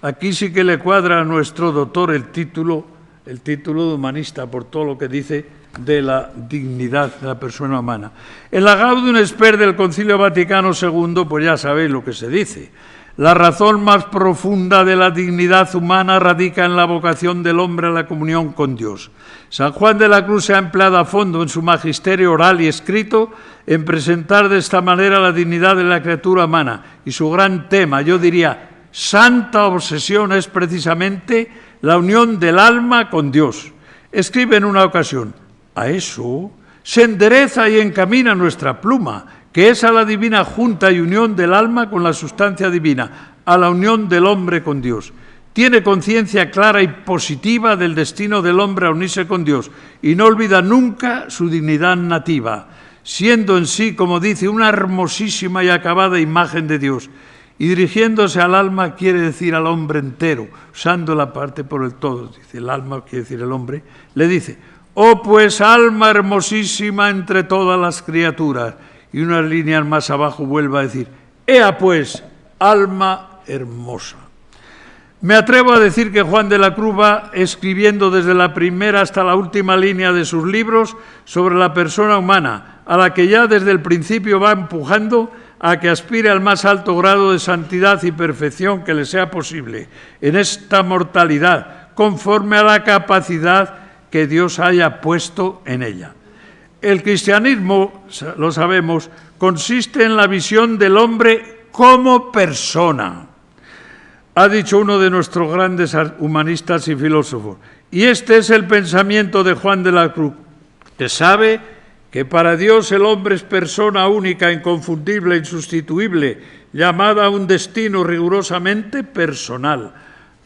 Aquí sí que le cuadra a nuestro doctor el título de humanista por todo lo que dice de la dignidad de la persona humana. En la Gaudium Spes del Concilio Vaticano II, pues ya sabéis lo que se dice. La razón más profunda de la dignidad humana radica en la vocación del hombre a la comunión con Dios. San Juan de la Cruz se ha empleado a fondo en su magisterio oral y escrito en presentar de esta manera la dignidad de la criatura humana. Y su gran tema, yo diría, santa obsesión, es precisamente la unión del alma con Dios. Escribe en una ocasión, a eso se endereza y encamina nuestra pluma, que es a la divina junta y unión del alma con la sustancia divina, a la unión del hombre con Dios. Tiene conciencia clara y positiva del destino del hombre a unirse con Dios y no olvida nunca su dignidad nativa, siendo en sí, como dice, una hermosísima y acabada imagen de Dios. Y dirigiéndose al alma quiere decir al hombre entero, usando la parte por el todo, dice el alma quiere decir el hombre, le dice, oh pues alma hermosísima entre todas las criaturas. Y unas líneas más abajo vuelve a decir, ea pues, alma hermosa. Me atrevo a decir que Juan de la Cruz va escribiendo desde la primera hasta la última línea de sus libros sobre la persona humana, a la que ya desde el principio va empujando a que aspire al más alto grado de santidad y perfección que le sea posible en esta mortalidad, conforme a la capacidad que Dios haya puesto en ella. El cristianismo, lo sabemos, consiste en la visión del hombre como persona. Ha dicho uno de nuestros grandes humanistas y filósofos. Y este es el pensamiento de Juan de la Cruz, que sabe que para Dios el hombre es persona única, inconfundible, insustituible, llamada a un destino rigurosamente personal.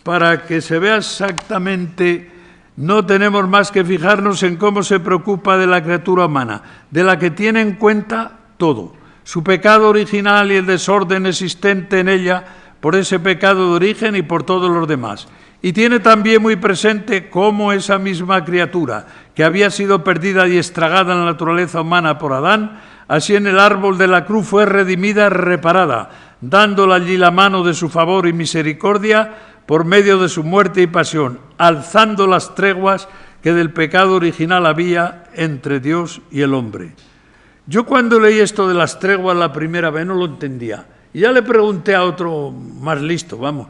Para que se vea exactamente, no tenemos más que fijarnos en cómo se preocupa de la criatura humana, de la que tiene en cuenta todo, su pecado original y el desorden existente en ella, por ese pecado de origen y por todos los demás. Y tiene también muy presente cómo esa misma criatura, que había sido perdida y estragada en la naturaleza humana por Adán, así en el árbol de la cruz fue redimida y reparada, dándole allí la mano de su favor y misericordia por medio de su muerte y pasión, alzando las treguas que del pecado original había entre Dios y el hombre. Yo cuando leí esto de las treguas la primera vez no lo entendía. Y ya le pregunté a otro más listo, vamos,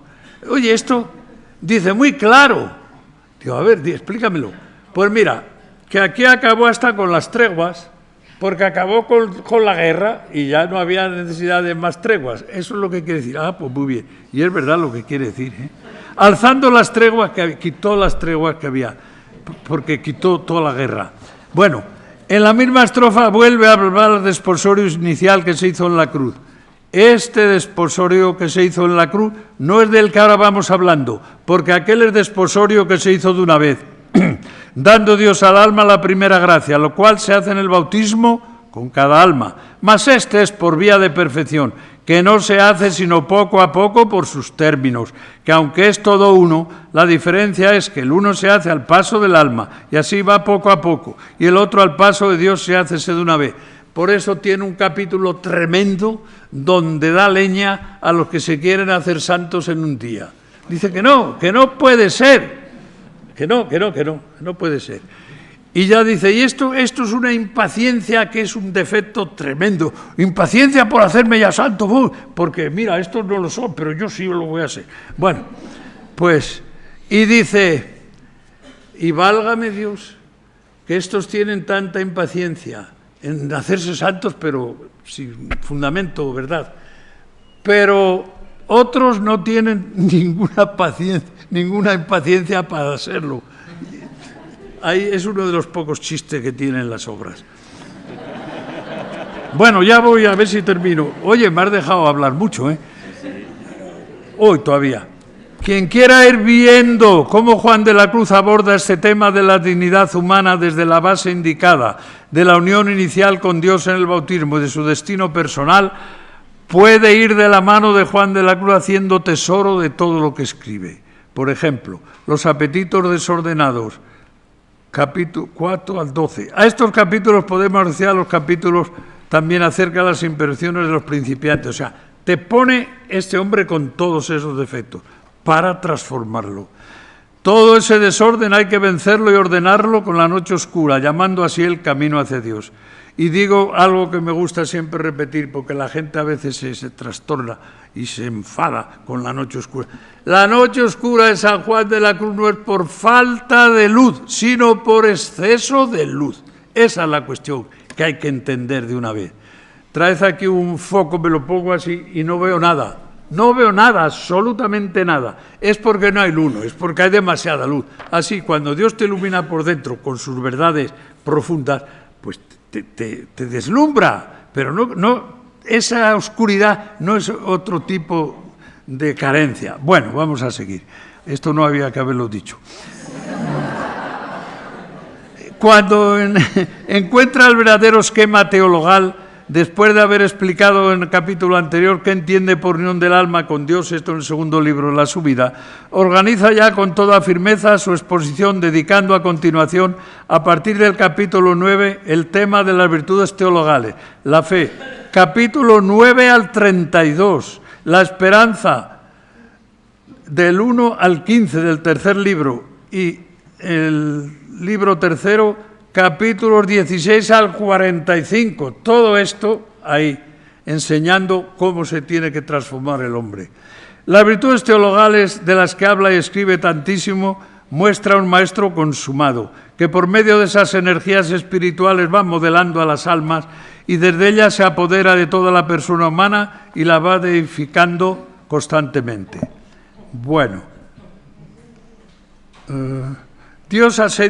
oye, esto dice muy claro. Digo, a ver, explícamelo. Pues mira, que aquí acabó hasta con las treguas, porque acabó con la guerra y ya no había necesidad de más treguas. Eso es lo que quiere decir. Ah, pues muy bien. Y es verdad lo que quiere decir, ¿eh? Alzando las treguas, quitó las treguas que había, porque quitó toda la guerra. Bueno, en la misma estrofa vuelve a hablar del desposorio inicial que se hizo en la cruz. Este desposorio que se hizo en la cruz no es del que ahora vamos hablando, porque aquel es desposorio que se hizo de una vez, dando Dios al alma la primera gracia, lo cual se hace en el bautismo con cada alma. Mas este es por vía de perfección, que no se hace sino poco a poco por sus términos, que aunque es todo uno, la diferencia es que el uno se hace al paso del alma, y así va poco a poco, y el otro al paso de Dios se hace de una vez. Por eso tiene un capítulo tremendo donde da leña a los que se quieren hacer santos en un día. Dice que no puede ser, que no puede ser. Y ya dice, y esto es una impaciencia que es un defecto tremendo. Impaciencia por hacerme ya santo, porque mira, estos no lo son, pero yo sí lo voy a hacer. Bueno, pues, y dice, Y válgame Dios, que estos tienen tanta impaciencia en hacerse santos, pero sin fundamento, ¿verdad? Pero otros no tienen ninguna impaciencia para hacerlo. Ahí es uno de los pocos chistes que tienen las obras. Bueno, ya voy a ver si termino. Oye, me has dejado hablar mucho, ¿eh? Hoy todavía. Quien quiera ir viendo cómo Juan de la Cruz aborda este tema de la dignidad humana desde la base indicada, de la unión inicial con Dios en el bautismo y de su destino personal, puede ir de la mano de Juan de la Cruz haciendo tesoro de todo lo que escribe. Por ejemplo, los apetitos desordenados, capítulo 4 al 12. A estos capítulos podemos asociar los capítulos también acerca de las imperfecciones de los principiantes. O sea, te pone este hombre con todos esos defectos para transformarlo. Todo ese desorden hay que vencerlo y ordenarlo con la noche oscura, llamando así el camino hacia Dios. Y digo algo que me gusta siempre repetir, porque la gente a veces se trastorna y se enfada con la noche oscura. La noche oscura de San Juan de la Cruz no es por falta de luz, sino por exceso de luz. Esa es la cuestión que hay que entender de una vez. Traed aquí un foco, me lo pongo así y no veo nada. No veo nada, absolutamente nada. Es porque no hay luz, es porque hay demasiada luz. Así, cuando Dios te ilumina por dentro con sus verdades profundas, pues te deslumbra. Pero no, esa oscuridad no es otro tipo de carencia. Bueno, vamos a seguir. Esto no había que haberlo dicho. Cuando encuentra el verdadero esquema teologal, después de haber explicado en el capítulo anterior qué entiende por unión del alma con Dios, esto en el segundo libro de la subida, organiza ya con toda firmeza su exposición, dedicando a continuación, a partir del capítulo 9, el tema de las virtudes teologales, la fe, capítulo 9 al 32, la esperanza, del 1 al 15 del tercer libro, y el libro tercero, capítulos 16 al 45, todo esto ahí, enseñando cómo se tiene que transformar el hombre. Las virtudes teologales de las que habla y escribe tantísimo muestra un maestro consumado, que por medio de esas energías espirituales va modelando a las almas y desde ellas se apodera de toda la persona humana y la va edificando constantemente. Bueno,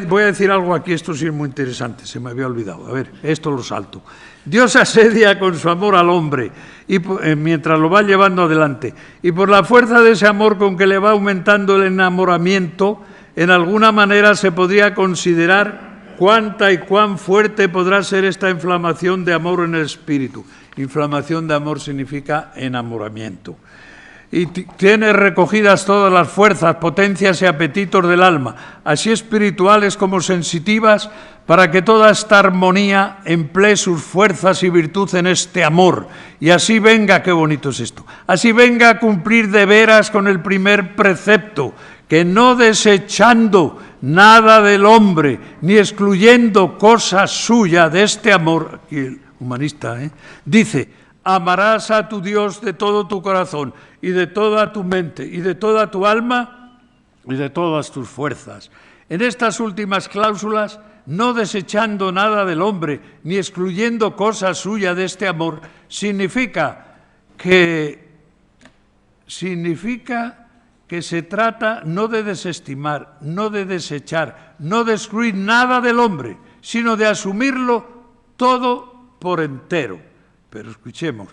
voy a decir algo aquí, esto sí es muy interesante, se me había olvidado. A ver, esto lo salto. Dios asedia con su amor al hombre y mientras lo va llevando adelante. Y por la fuerza de ese amor con que le va aumentando el enamoramiento, en alguna manera se podría considerar cuánta y cuán fuerte podrá ser esta inflamación de amor en el espíritu. Inflamación de amor significa enamoramiento. Y tiene recogidas todas las fuerzas, potencias y apetitos del alma, así espirituales como sensitivas, para que toda esta armonía emplee sus fuerzas y virtud en este amor. Y así venga, qué bonito es esto, así venga a cumplir de veras con el primer precepto, que no desechando nada del hombre, ni excluyendo cosa suya de este amor, aquí el humanista, dice, amarás a tu Dios de todo tu corazón y de toda tu mente y de toda tu alma y de todas tus fuerzas. En estas últimas cláusulas, no desechando nada del hombre ni excluyendo cosa suya de este amor, significa que se trata no de desestimar, no de desechar, no de excluir nada del hombre, sino de asumirlo todo por entero. Pero escuchemos,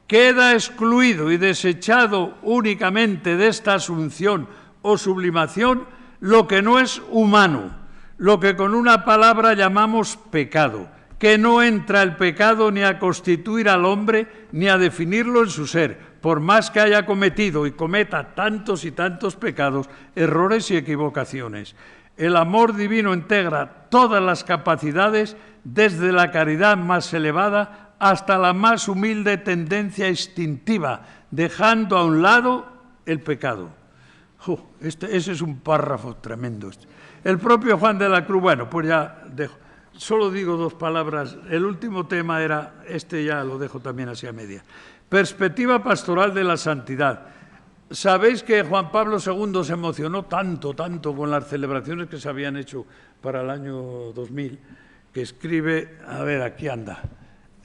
queda excluido y desechado únicamente de esta asunción o sublimación lo que no es humano, lo que con una palabra llamamos pecado, que no entra el pecado ni a constituir al hombre ni a definirlo en su ser, por más que haya cometido y cometa tantos y tantos pecados, errores y equivocaciones. El amor divino integra todas las capacidades, desde la caridad más elevada hasta la más humilde tendencia instintiva, dejando a un lado el pecado. Ese es un párrafo tremendo. El propio Juan de la Cruz, bueno, pues ya dejo. Solo digo dos palabras. El último tema era, ya lo dejo también así a media. Perspectiva pastoral de la santidad. Sabéis que Juan Pablo II se emocionó tanto con las celebraciones que se habían hecho para el año 2000, que escribe, a ver, aquí anda,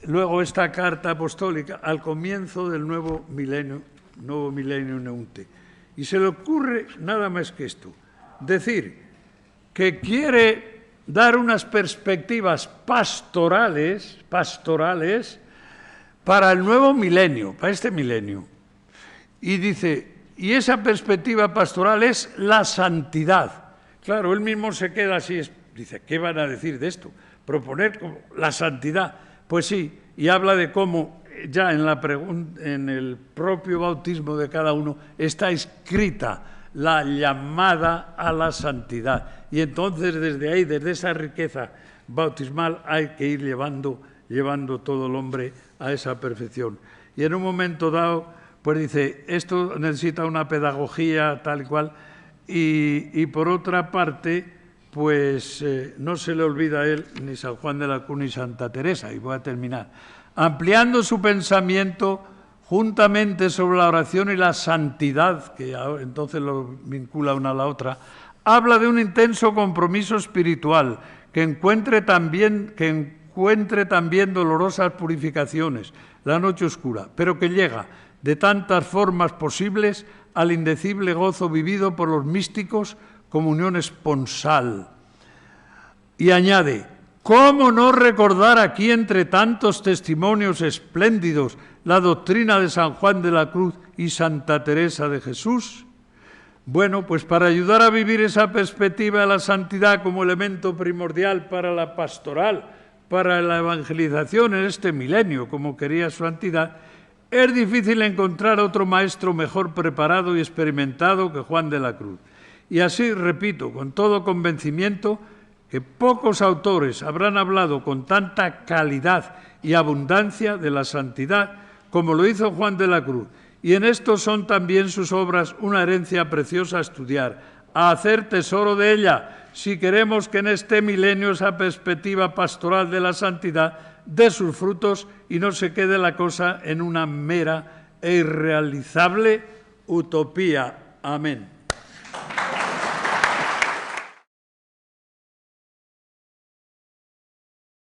luego esta carta apostólica al comienzo del nuevo milenio Neunte. Y se le ocurre nada más que esto, decir que quiere dar unas perspectivas pastorales para el nuevo milenio, para este milenio. Y dice, y esa perspectiva pastoral es la santidad. Claro, él mismo se queda así, dice, ¿qué van a decir de esto? Proponer la santidad. Pues sí, y habla de cómo ya en el propio bautismo de cada uno está escrita la llamada a la santidad. Y entonces desde ahí, desde esa riqueza bautismal, hay que ir llevando todo el hombre a esa perfección. Y en un momento dado, pues dice, esto necesita una pedagogía tal y cual, y por otra parte, pues no se le olvida a él ni San Juan de la Cruz ni Santa Teresa, y voy a terminar, ampliando su pensamiento juntamente sobre la oración y la santidad, que entonces lo vincula una a la otra, habla de un intenso compromiso espiritual que encuentre también dolorosas purificaciones, la noche oscura, pero que llega de tantas formas posibles al indecible gozo vivido por los místicos como unión esponsal. Y añade, ¿cómo no recordar aquí entre tantos testimonios espléndidos la doctrina de San Juan de la Cruz y Santa Teresa de Jesús? Bueno, pues para ayudar a vivir esa perspectiva de la santidad como elemento primordial para la pastoral, para la evangelización en este milenio, como quería su santidad, es difícil encontrar otro maestro mejor preparado y experimentado que Juan de la Cruz. Y así, repito, con todo convencimiento, que pocos autores habrán hablado con tanta calidad y abundancia de la santidad como lo hizo Juan de la Cruz. Y en esto son también sus obras una herencia preciosa a estudiar, a hacer tesoro de ella, si queremos que en este milenio esa perspectiva pastoral de la santidad dé sus frutos y no se quede la cosa en una mera e irrealizable utopía. Amén.